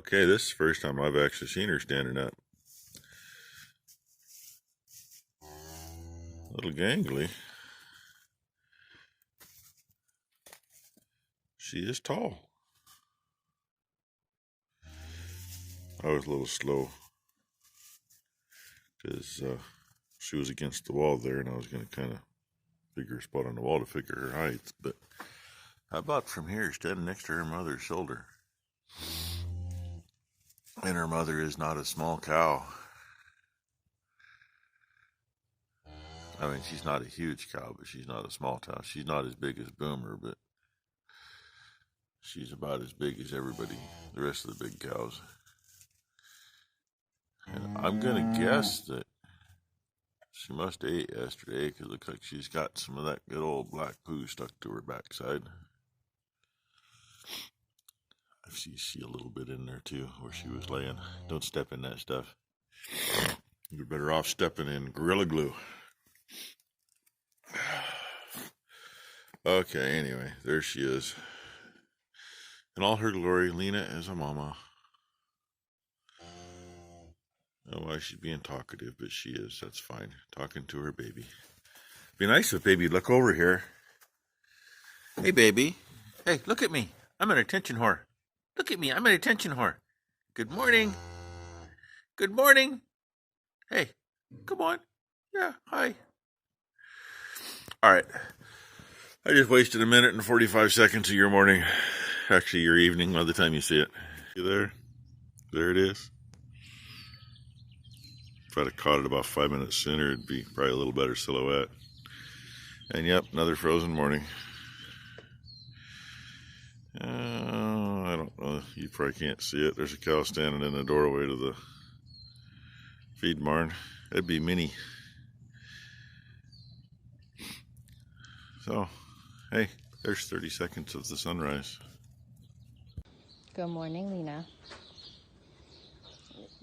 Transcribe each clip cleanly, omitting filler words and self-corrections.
Okay, this is the first time I've actually seen her standing up. A little gangly. She is tall. I was a little slow because she was against the wall there, and I was going to kind of figure a spot on the wall to figure her height. But how about from here, standing next to her mother's shoulder? And her mother is not a small cow. I mean, she's not a huge cow, but she's not a small cow. She's not as big as Boomer, but she's about as big as everybody, the rest of the big cows. And I'm going to guess that she must have ate yesterday because it looks like she's got some of that good old black poo stuck to her backside. I see a little bit in there too where she was laying. Don't step in that stuff. You're better off stepping in Gorilla Glue. Okay, anyway, there she is. In all her glory, Lena is a mama. I don't know why she's being talkative, but she is. That's fine. Talking to her baby. Be nice if baby look over here. Hey, baby. Hey, look at me. I'm an attention whore. Look at me. I'm an attention whore. Good morning. Good morning. Hey, come on. Yeah, hi. All right. I just wasted a minute and 45 seconds of your morning. Actually, your evening by the time you see it. You there? There it is. If I'd have caught it about 5 minutes sooner, it'd be probably a little better silhouette. And yep, another frozen morning. I don't know. You probably can't see it. There's a cow standing in the doorway to the feed barn. That'd be Minnie. So, hey, there's 30 seconds of the sunrise. Good morning, Lena.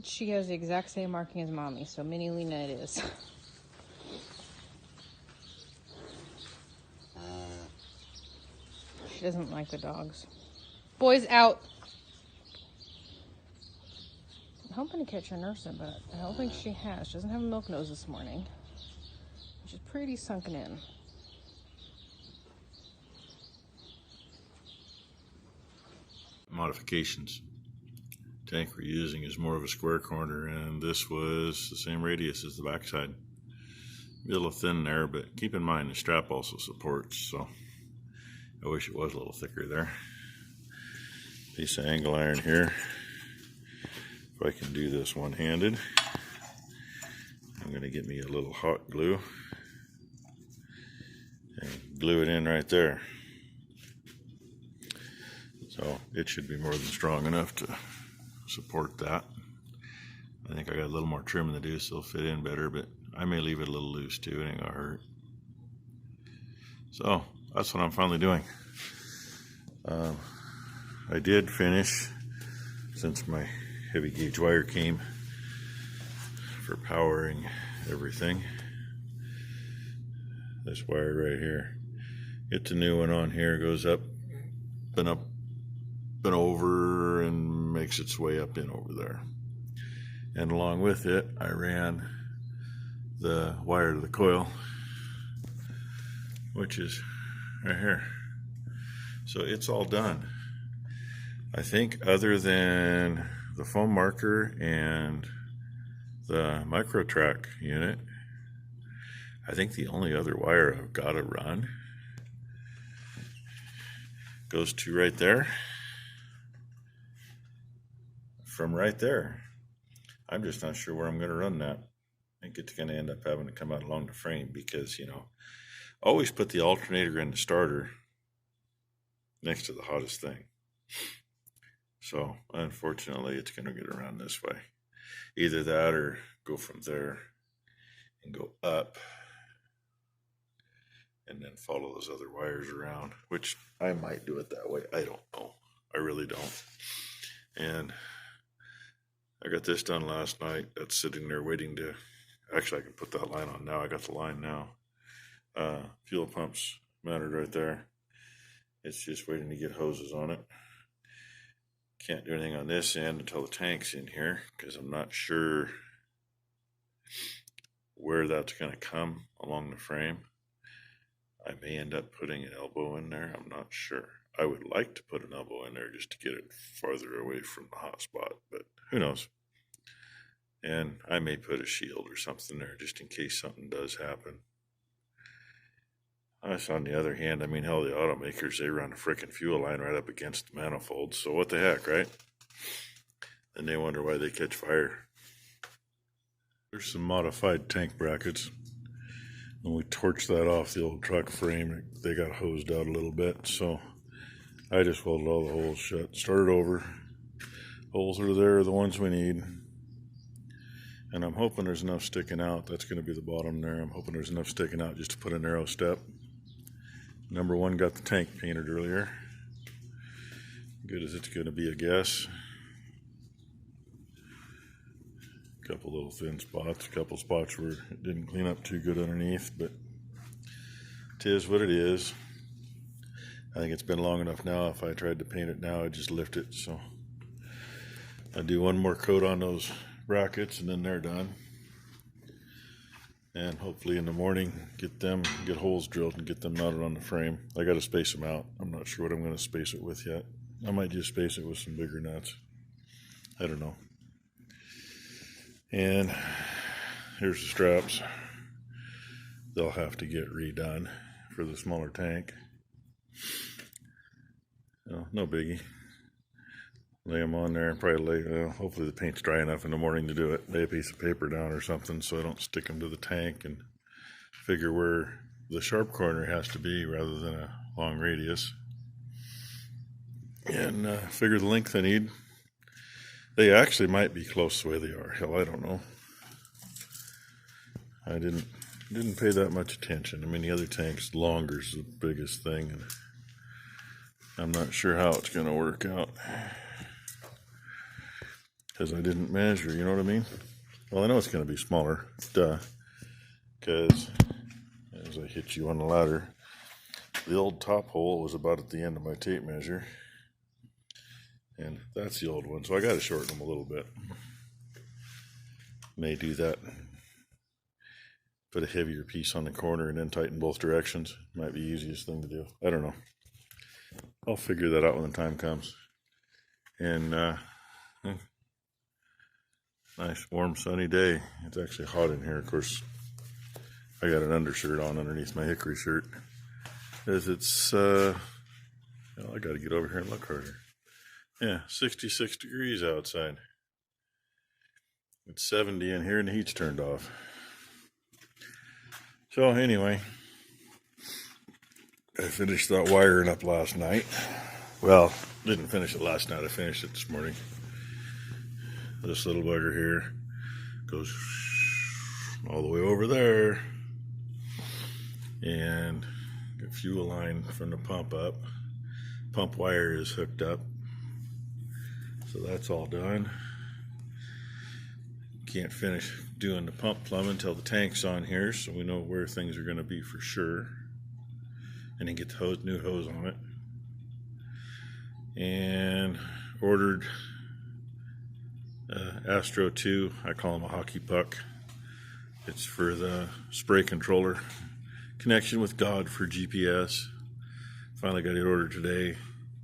She has the exact same marking as Mommy, so Mini Lena it is. She doesn't like the dogs. Boys out! I'm hoping to catch her nursing, but I don't think she has. She doesn't have a milk nose this morning. She's pretty sunken in. Modifications. Tank we're using is more of a square corner, and this was the same radius as the backside. A little thin there, but keep in mind the strap also supports, so I wish it was a little thicker there. Piece of angle iron here. If I can do this one-handed, I'm going to get me a little hot glue and glue it in right there. So it should be more than strong enough to support that. I think I got a little more trim to do so it'll fit in better, but I may leave it a little loose too. It ain't gonna hurt. So that's what I'm finally doing. I did finish, since my heavy gauge wire came for powering everything, this wire right here. Get the new one on here, goes up and over and makes its way up in over there. And along with it, I ran the wire to the coil, which is right here. So it's all done. I think other than the foam marker and the MicroTrack unit, I think the only other wire I've got to run goes to right there. From right there, I'm just not sure where I'm going to run that. I think it's going to end up having to come out along the frame because, always put the alternator and the starter next to the hottest thing. So, unfortunately, it's going to get around this way. Either that or go from there and go up and then follow those other wires around, which I might do it that way. I don't know. I really don't. And I got this done last night. That's sitting there waiting to, actually I can put that line on now. I got the line now. Fuel pumps mounted right there. It's just waiting to get hoses on it. Can't do anything on this end until the tank's in here, because I'm not sure where that's going to come along the frame. I may end up putting an elbow in there. I'm not sure. I would like to put an elbow in there just to get it farther away from the hot spot, but who knows. And I may put a shield or something there just in case something does happen. Us, on the other hand, I mean, hell, the automakers, they run a frickin' fuel line right up against the manifold, so what the heck, right? And they wonder why they catch fire. There's some modified tank brackets. When we torched that off the old truck frame, they got hosed out a little bit, so I just welded all the holes shut. Started over. Holes are there, the ones we need. And I'm hoping there's enough sticking out. That's going to be the bottom there. I'm hoping there's enough sticking out just to put a narrow step. Number one got the tank painted earlier. Good as it's going to be, I guess. A couple little thin spots, a couple spots where it didn't clean up too good underneath, but it is what it is. I think it's been long enough now. If I tried to paint it now, I'd just lift it. So I'll do one more coat on those brackets and then they're done. And hopefully in the morning, get holes drilled and get them mounted on the frame. I got to space them out. I'm not sure what I'm going to space it with yet. I might just space it with some bigger nuts. I don't know. And here's the straps. They'll have to get redone for the smaller tank. No biggie. Lay them on there and probably hopefully the paint's dry enough in the morning to do it. Lay a piece of paper down or something so I don't stick them to the tank, and figure where the sharp corner has to be rather than a long radius. And figure the length I need. They actually might be close the way they are. Hell, I don't know. I didn't pay that much attention. I mean, the other tank's longer is the biggest thing, and I'm not sure how it's going to work out. Because I didn't measure, you know what I mean? Well, I know it's going to be smaller, duh. Because, as I hit you on the ladder, the old top hole was about at the end of my tape measure. And that's the old one, so I got to shorten them a little bit. May do that. Put a heavier piece on the corner and then tighten both directions. Might be the easiest thing to do. I don't know. I'll figure that out when the time comes. And, nice warm sunny day. It's actually hot in here. Of course, I got an undershirt on underneath my hickory shirt, as it's I got to get over here and look harder. Yeah, 66 degrees outside. It's 70 in here and the heat's turned off. So anyway, I finished that wiring up last night. Well, didn't finish it last night. I finished it this morning. This little bugger here goes all the way over there, and the fuel line from the pump up. Pump wire is hooked up, so that's all done. Can't finish doing the pump plumbing until the tank's on here, so we know where things are going to be for sure, and then get the new hose on it. And ordered Astro 2, I call him a hockey puck. It's for the spray controller. Connection with God for GPS. Finally got it ordered today.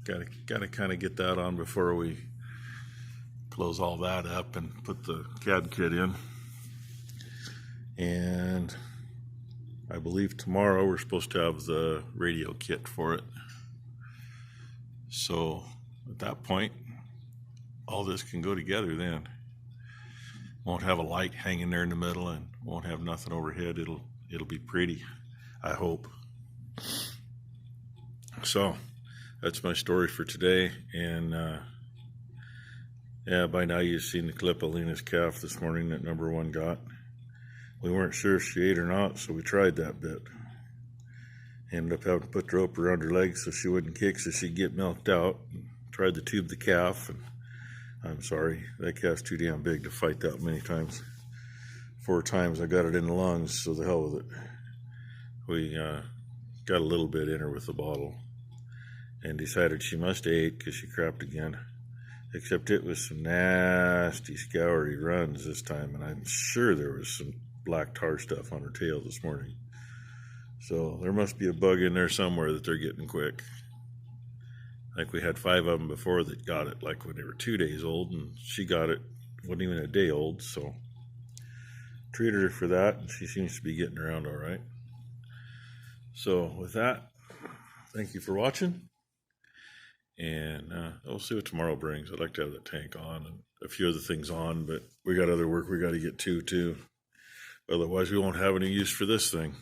Got to kind of get that on before we close all that up and put the CAD kit in. And I believe tomorrow we're supposed to have the radio kit for it. So at that point, all this can go together then. Won't have a light hanging there in the middle and won't have nothing overhead. It'll be pretty, I hope. So that's my story for today. And yeah, by now you've seen the clip of Lena's calf this morning that number one got. We weren't sure if she ate or not, so we tried that bit. Ended up having to put the rope around her legs so she wouldn't kick, so she'd get milked out. Tried to tube the calf, and I'm sorry, that calf's too damn big to fight that many times. 4 times I got it in the lungs, so the hell with it. We got a little bit in her with the bottle and decided she must ate because she crapped again. Except it was some nasty scoury runs this time, and I'm sure there was some black tar stuff on her tail this morning. So there must be a bug in there somewhere that they're getting quick. Like we had 5 of them before that got it like when they were 2 days old, and she got it, wasn't even a day old, so treated her for that, and she seems to be getting around all right. So with that, thank you for watching. And we'll see what tomorrow brings. I'd like to have that tank on and a few other things on, but we got other work we got to get to too. Otherwise, we won't have any use for this thing.